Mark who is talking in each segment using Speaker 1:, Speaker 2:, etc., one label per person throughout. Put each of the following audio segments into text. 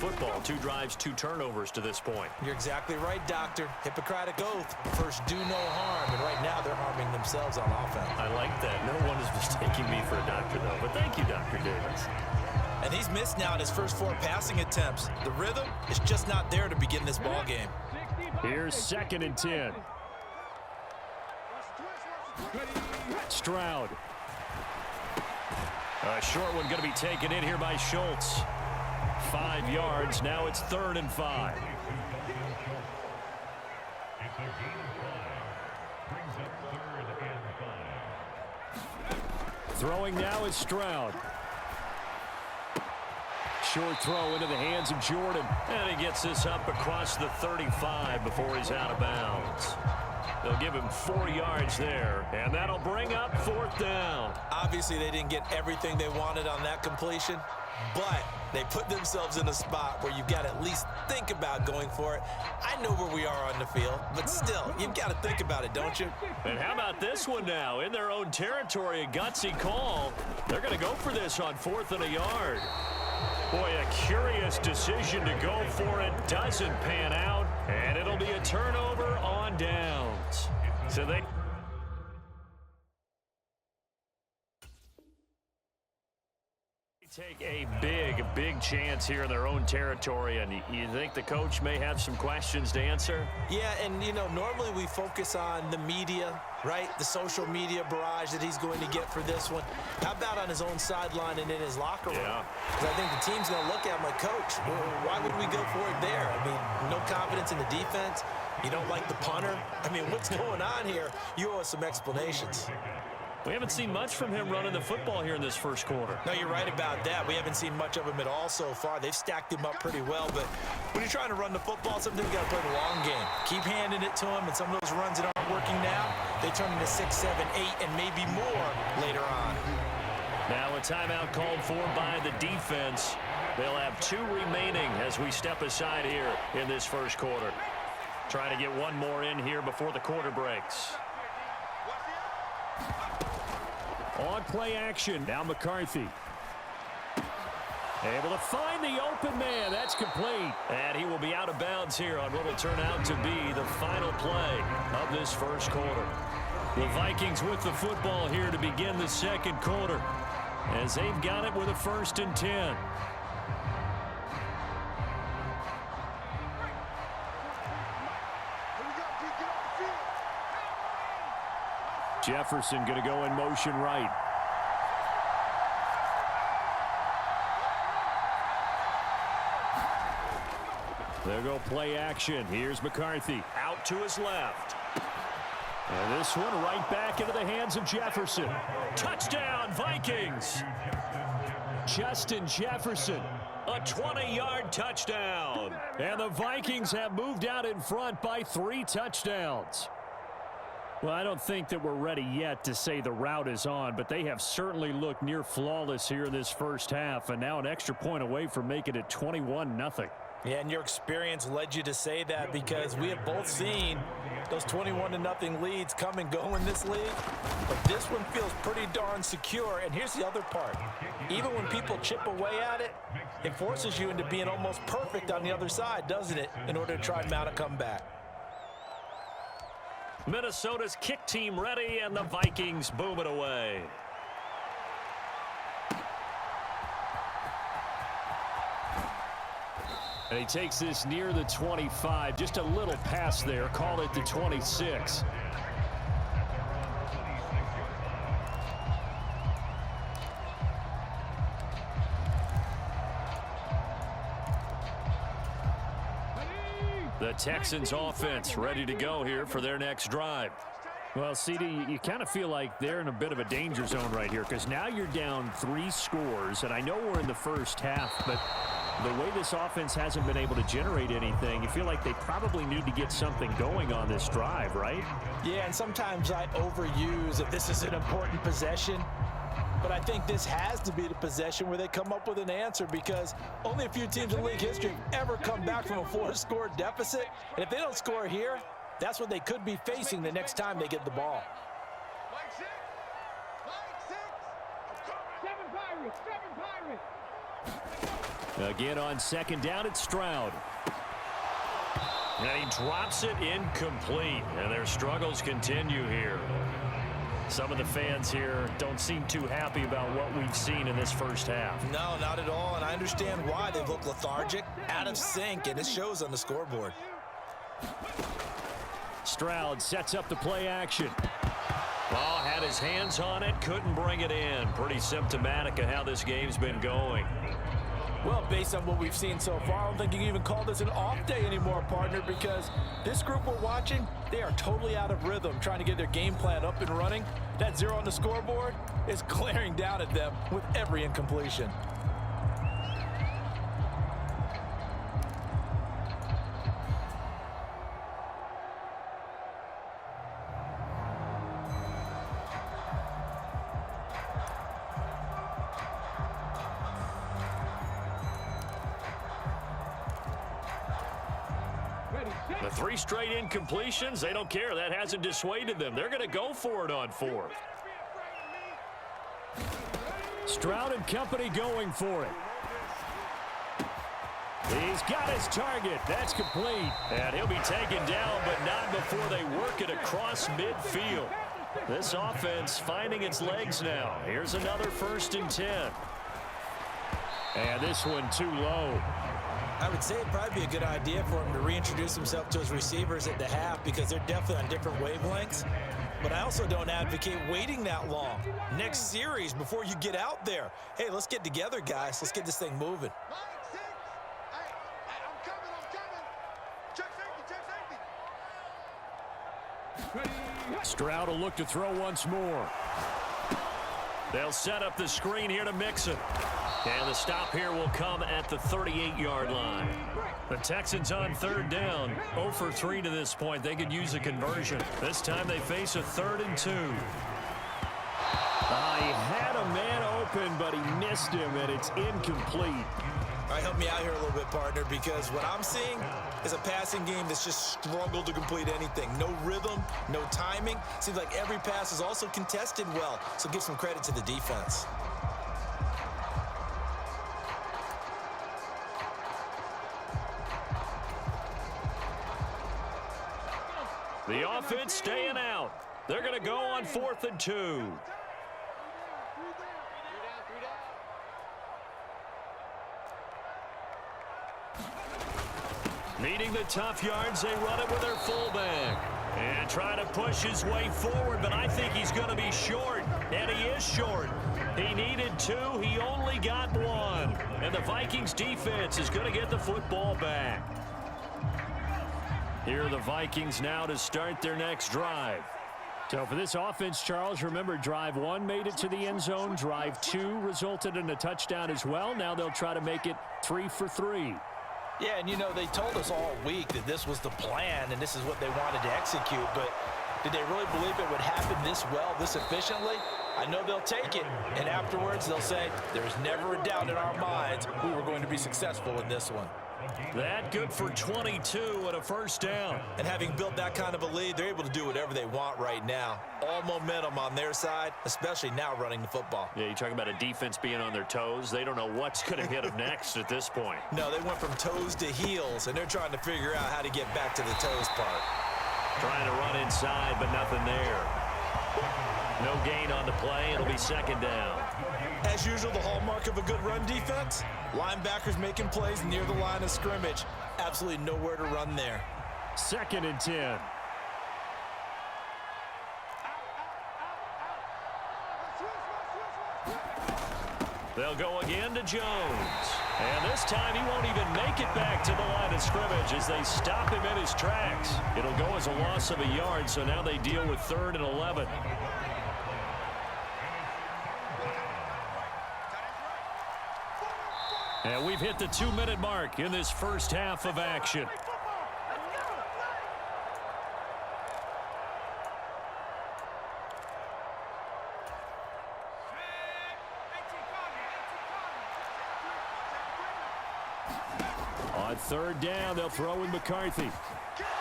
Speaker 1: football. 2 drives, 2 turnovers to this point.
Speaker 2: You're exactly right, Doctor. Hippocratic oath. First, do no harm. And right now, they're harming themselves on offense.
Speaker 1: I like that. No one is mistaking me for a doctor, though. But thank you, Dr. Davis.
Speaker 2: And he's missed now in his first 4 passing attempts. The rhythm is just not there to begin this ball game.
Speaker 3: Here's 2nd and 10. Stroud.
Speaker 1: A short one going to be taken in here by Schultz. 5 yards. Now it's 3rd and 5.
Speaker 3: Throwing now is Stroud. Short throw into the hands of Jordan.
Speaker 1: And he gets this up across the 35 before he's out of bounds. They'll give him 4 yards there, and that'll bring up 4th down.
Speaker 2: Obviously, they didn't get everything they wanted on that completion, but they put themselves in a spot where you've got to at least think about going for it. I know where we are on the field, but still, you've got to think about it, don't you?
Speaker 1: And how about this one now? In their own territory, a gutsy call. They're going to go for this on 4th and a yard. Boy, a curious decision to go for it. Doesn't pan out, and it'll be a turnover on downs. So they take a big chance here in their own territory, and you think the coach may have some questions to answer?
Speaker 2: Yeah, and, you know, normally we focus on the media, right? The social media barrage that he's going to get for this one. How about on his own sideline and in his locker room?
Speaker 1: Yeah.
Speaker 2: Because I think the team's going to look at him like, Coach, why would we go for it there? I mean, no confidence in the defense. You don't like the punter. I mean, what's going on here? You owe us some explanations.
Speaker 1: We haven't seen much from him running the football here in this first quarter.
Speaker 2: No, you're right about that. We haven't seen much of him at all so far. They've stacked him up pretty well, but when you're trying to run the football, sometimes you got to play the long game. Keep handing it to him, and some of those runs that aren't working now, they turn into 6, 7, 8, and maybe more later on.
Speaker 1: Now a timeout called for by the defense. They'll have 2 remaining as we step aside here in this first quarter. Trying to get one more in here before the quarter breaks.
Speaker 3: On play action. Now McCarthy. Able to find the open man. That's complete.
Speaker 1: And he will be out of bounds here on what will turn out to be the final play of this first quarter. The Vikings with the football here to begin the second quarter, as they've got it with a 1st and 10.
Speaker 3: Jefferson going to go in motion right. There go play action. Here's McCarthy.
Speaker 1: Out to his left.
Speaker 3: And this one right back into the hands of Jefferson.
Speaker 1: Touchdown, Vikings.
Speaker 3: Justin Jefferson.
Speaker 1: A 20-yard touchdown.
Speaker 3: And the Vikings have moved out in front by 3 touchdowns. Well, I don't think that we're ready yet to say the route is on, but they have certainly looked near flawless here in this first half, and now an extra point away from making it 21-0.
Speaker 2: Yeah, and your experience led you to say that, because we have both seen those 21-0 leads come and go in this league. But this one feels pretty darn secure. And here's the other part. Even when people chip away at it, it forces you into being almost perfect on the other side, doesn't it, in order to try and mount a comeback.
Speaker 1: Minnesota's kick team ready, and the Vikings boom it away.
Speaker 3: And he takes this near the 25, just a little pass there, call it the 26.
Speaker 1: The Texans offense ready to go here for their next drive.
Speaker 3: Well, CD, you kind of feel like they're in a bit of a danger zone right here, because now you're down 3 scores, and I know we're in the first half, but the way this offense hasn't been able to generate anything, you feel like they probably need to get something going on this drive, right?
Speaker 2: Yeah, and sometimes I overuse that this is an important possession. But I think this has to be the possession where they come up with an answer, because only a few teams in league history have ever come back from a 4-score deficit. And if they don't score here, that's what they could be facing the next time they get the ball.
Speaker 3: Again on second down, it's Stroud.
Speaker 1: And he drops it incomplete. And their struggles continue here. Some of the fans here don't seem too happy about what we've seen in this first half.
Speaker 2: No, not at all, and I understand why. They look lethargic, out of sync, and it shows on the scoreboard.
Speaker 3: Stroud sets up the play action.
Speaker 1: Ball had his hands on it, couldn't bring it in. Pretty symptomatic of how this game's been going.
Speaker 2: Well, based on what we've seen so far, I don't think you can even call this an off day anymore, partner, because this group we're watching, they are totally out of rhythm, trying to get their game plan up and running. That 0 on the scoreboard is glaring down at them with every incompletion.
Speaker 1: The 3 straight incompletions, they don't care. That hasn't dissuaded them. They're going to go for it on 4th.
Speaker 3: Stroud and company going for it. He's got his target. That's complete.
Speaker 1: And he'll be taken down, but not before they work it across midfield. This offense finding its legs now. Here's another 1st and 10.
Speaker 3: And this one too low.
Speaker 2: I would say it'd probably be a good idea for him to reintroduce himself to his receivers at the half because they're definitely on different wavelengths. But I also don't advocate waiting that long. Next series before you get out there. Hey, let's get together, guys. Let's get this thing moving.
Speaker 3: Stroud will look to throw once more.
Speaker 1: They'll set up the screen here to mix it. And the stop here will come at the 38-yard line. The Texans on 3rd down. 0 for 3 to this point. They could use a conversion. This time they face a 3rd and 2.
Speaker 3: He had a man open, but he missed him, and it's incomplete.
Speaker 2: All right, help me out here a little bit, partner, because what I'm seeing is a passing game that's just struggled to complete anything. No rhythm, no timing. Seems like every pass is also contested well, so give some credit to the defense.
Speaker 1: The offense staying out. They're going to go on 4th and 2. Needing the tough yards, they run it with their fullback. And trying to push his way forward, but I think he's going to be short. And he is short. He needed 2. He only got 1. And the Vikings defense is going to get the football back. Here are the Vikings now to start their next drive.
Speaker 3: So for this offense, Charles, remember drive 1 made it to the end zone. Drive 2 resulted in a touchdown as well. Now they'll try to make it 3 for 3.
Speaker 2: Yeah, and you know, they told us all week that this was the plan and this is what they wanted to execute, but did they really believe it would happen this well, this efficiently? I know they'll take it, and afterwards they'll say, there's never a doubt in our minds we were going to be successful in this one.
Speaker 1: That good for 22 and a 1st down.
Speaker 2: And having built that kind of a lead, they're able to do whatever they want right now. All momentum on their side, especially now running the football.
Speaker 1: Yeah, you talk about a defense being on their toes. They don't know what's going to hit them next at this point.
Speaker 2: No, they went from toes to heels, and they're trying to figure out how to get back to the toes part.
Speaker 1: Trying to run inside, but nothing there. No gain on the play. It'll be 2nd down.
Speaker 2: As usual, the hallmark of a good run defense, linebackers making plays near the line of scrimmage. Absolutely nowhere to run there.
Speaker 3: 2nd and 10.
Speaker 1: They'll go again to Jones. And this time he won't even make it back to the line of scrimmage as they stop him in his tracks. It'll go as a loss of a yard, so now they deal with 3rd and 11. And we've hit the 2-minute mark in this first half of action. On 3rd down, they'll throw in McCarthy.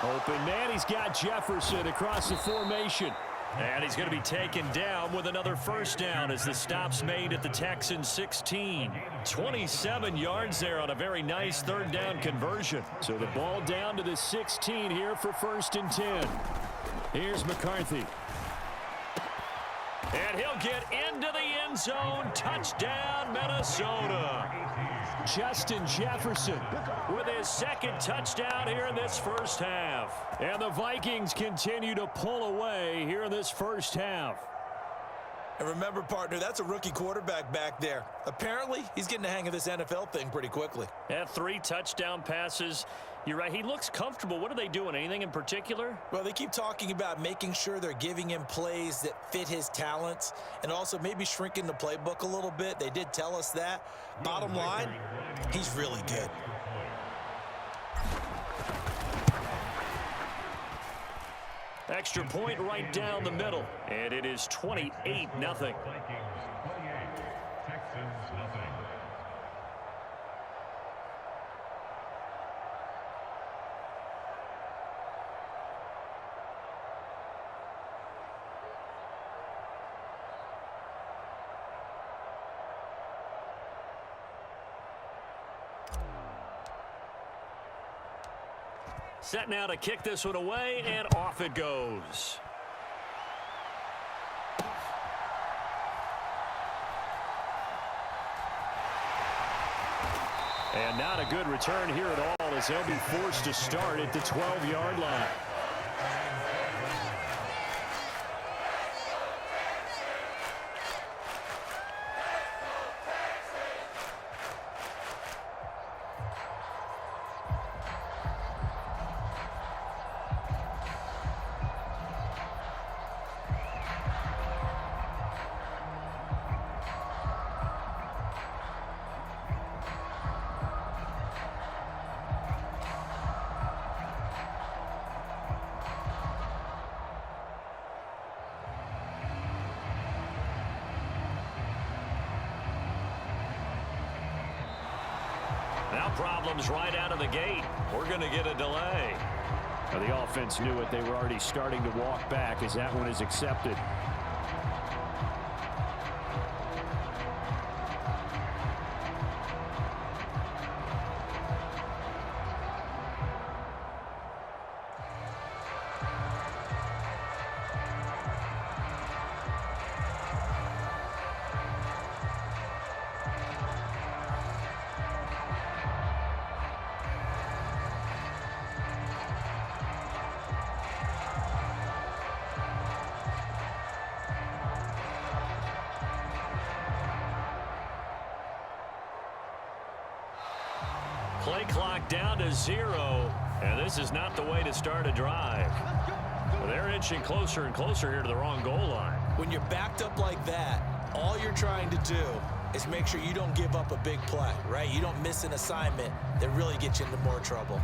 Speaker 1: Open man, he's got Jefferson across the formation. And he's going to be taken down with another first down as the stop's made at the Texans 16. 27 yards there on a very nice third down conversion.
Speaker 3: So the ball down to the 16 here for 1st and 10. Here's McCarthy.
Speaker 1: And he'll get into the end zone. Touchdown, Minnesota.
Speaker 3: Justin Jefferson
Speaker 1: With his second touchdown here in this first half.
Speaker 3: and the Vikings continue to pull away here in this first half.
Speaker 2: And remember, partner, that's a rookie quarterback back there. Apparently, he's getting the hang of this NFL thing pretty quickly.
Speaker 1: Had 3 touchdown passes. You're right. He looks comfortable. What are they doing? Anything in particular?
Speaker 2: Well, they keep talking about making sure they're giving him plays that fit his talents and also maybe shrinking the playbook a little bit. They did tell us that. Bottom line, he's really good.
Speaker 1: Extra point right down the middle. And it is 28-0. Set now to kick this one away, and off it goes.
Speaker 3: And not a good return here at all as they'll be forced to start at the 12-yard line.
Speaker 1: Now problems right out of the gate. We're going to get a delay.
Speaker 3: Now, the offense knew it. They were already starting to walk back as that one is accepted.
Speaker 1: Play clock down to 0, and this is not the way to start a drive. Well, they're inching closer and closer here to the wrong goal line.
Speaker 2: When you're backed up like that, all you're trying to do is make sure you don't give up a big play, right? You don't miss an assignment that really gets you into more trouble.